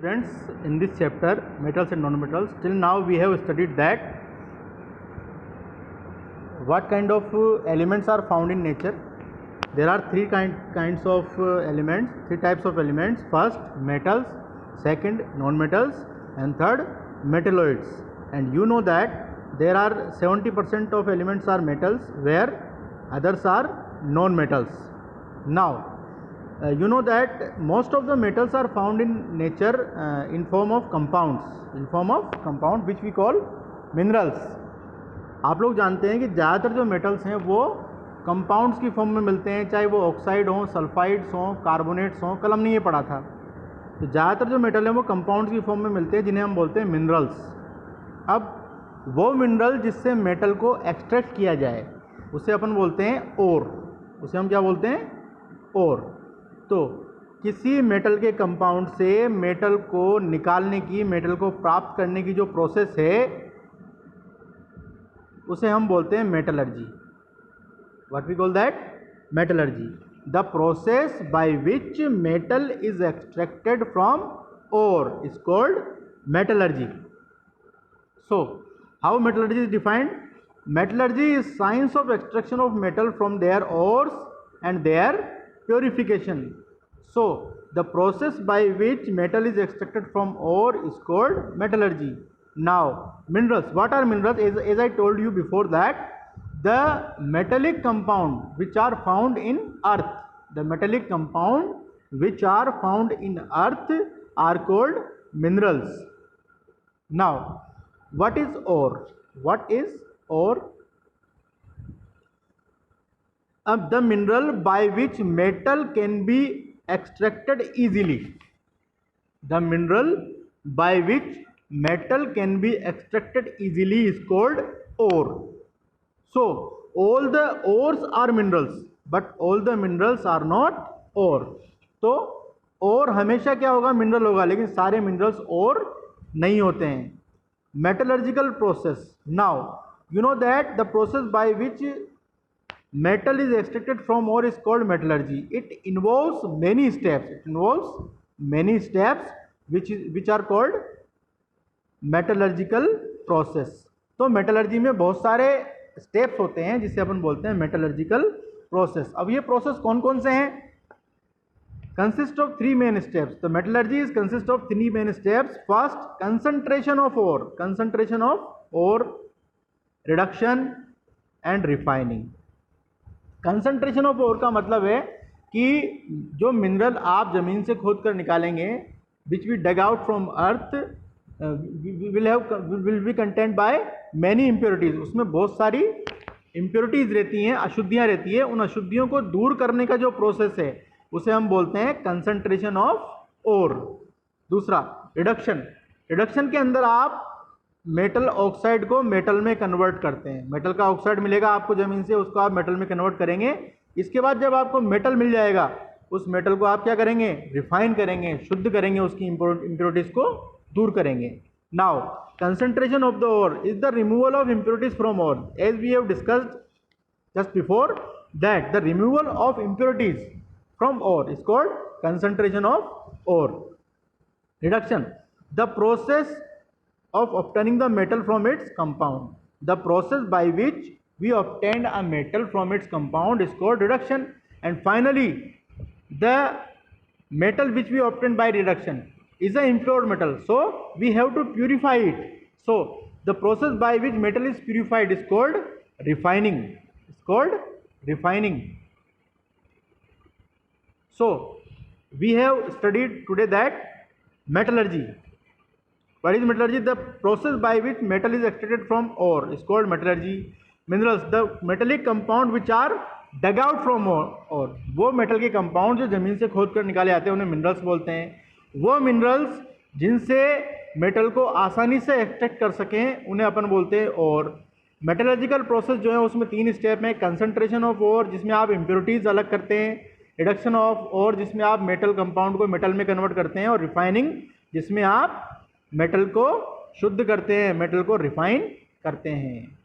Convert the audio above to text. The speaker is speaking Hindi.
Friends, in this chapter metals and non-metals, till now we have studied that what kind of elements are found in nature. There are three kinds of elements, three types of elements. First metals, second non-metals, and third metalloids. And you know that there are 70% of elements are metals, where others are non-metals. Now you know that most of the metals are found in nature in form of compounds, which we call minerals. आप लोग जानते हैं कि ज़्यादातर जो मेटल्स हैं वो कंपाउंड्स की फॉर्म में मिलते हैं, चाहे वो ऑक्साइड हों, सल्फाइड्स हों, कार्बोनेट्स हों। कल हमने ये पढ़ा था। तो ज़्यादातर जो मेटल हैं वो कंपाउंड्स की फॉर्म में मिलते हैं, जिन्हें हम बोलते हैं मिनरल्स। अब वो मिनरल जिससे मेटल को एक्सट्रैक्ट किया जाए उसे अपन बोलते हैं ओर। उसे हम क्या बोलते हैं? ओर। तो किसी मेटल के कंपाउंड से मेटल को निकालने की, मेटल को प्राप्त करने की जो प्रोसेस है उसे हम बोलते हैं metallurgy. What we call that? Metallurgy. The process by which metal is extracted from ore is called metallurgy. So how metallurgy is defined? Metallurgy is science of extraction of metal from their ores and their purification. So the process by which metal is extracted from ore is called metallurgy. Now minerals, what are minerals? As I told you before that the metallic compound which are found in earth, the metallic compound which are found in earth are called minerals. Now what is ore? What is ore? The mineral by which metal can be extracted easily. The mineral by which metal can be extracted easily is called ore. So all the ores are minerals, but all the minerals are not ore. तो ore हमेशा क्या होगा? मिनरल होगा, लेकिन सारे मिनरल्स ore नहीं होते हैं। Metallurgical process. Now you know that the process by which metal is extracted from ore is called metallurgy. It involves many steps. Which are called metallurgical process. तो मेटलर्जी में बहुत सारे स्टेप्स होते हैं जिसे अपन बोलते हैं मेटलर्जिकल प्रोसेस। अब ये प्रोसेस कौन कौन से हैं? Consist of three main steps. तो metallurgy is consist of three main steps. First, concentration of ore, reduction and refining. Concentration of ore का मतलब है कि जो मिनरल आप ज़मीन से खोद कर निकालेंगे, which we dug out from earth, will be content by many impurities. उसमें बहुत सारी इम्प्योरिटीज़ रहती हैं, अशुद्धियाँ रहती है। उन अशुद्धियों को दूर करने का जो प्रोसेस है उसे हम बोलते हैं कंसंट्रेशन ऑफ ओर। दूसरा, रिडक्शन के अंदर आप मेटल ऑक्साइड को मेटल में कन्वर्ट करते हैं। मेटल का ऑक्साइड मिलेगा आपको ज़मीन से, उसको आप मेटल में कन्वर्ट करेंगे। इसके बाद जब आपको मेटल मिल जाएगा, उस मेटल को आप क्या करेंगे? रिफाइन करेंगे, शुद्ध करेंगे, उसकी इम्प्योरिटीज़ को दूर करेंगे। Now concentration of the ore is the removal of impurities from ore. As we have discussed just before that the removal of impurities from ore is called concentration of ore. Reduction, the process of obtaining the metal from its compound. The process by which we obtained a metal from its compound is called reduction. And finally the metal which we obtained by reduction is an impure metal, so we have to purify it. So the process by which metal is purified is called refining. So we have studied today that metallurgy. What is metallurgy? The process by which metal is extracted from ore is called metallurgy. Minerals, the metallic compound which are dug out from ore. वो मेटल के कंपाउंड जो ज़मीन से खोद कर निकाले आते हैं उन्हें मिनरल्स बोलते हैं। वो मिनरल्स जिनसे मेटल को आसानी से एक्सट्रैक्ट कर सकें उन्हें अपन बोलते हैं और। मेटलर्जिकल प्रोसेस जो है उसमें तीन स्टेप हैं। कंसंट्रेशन ऑफ ओर, जिसमें आप इम्प्योरिटीज़ अलग करते हैं। रिडक्शन ऑफ ओर, जिसमें आप मेटल कंपाउंड को मेटल में कन्वर्ट करते हैं। और रिफाइनिंग, जिसमें आप मेटल को शुद्ध करते हैं, मेटल को रिफाइन करते हैं।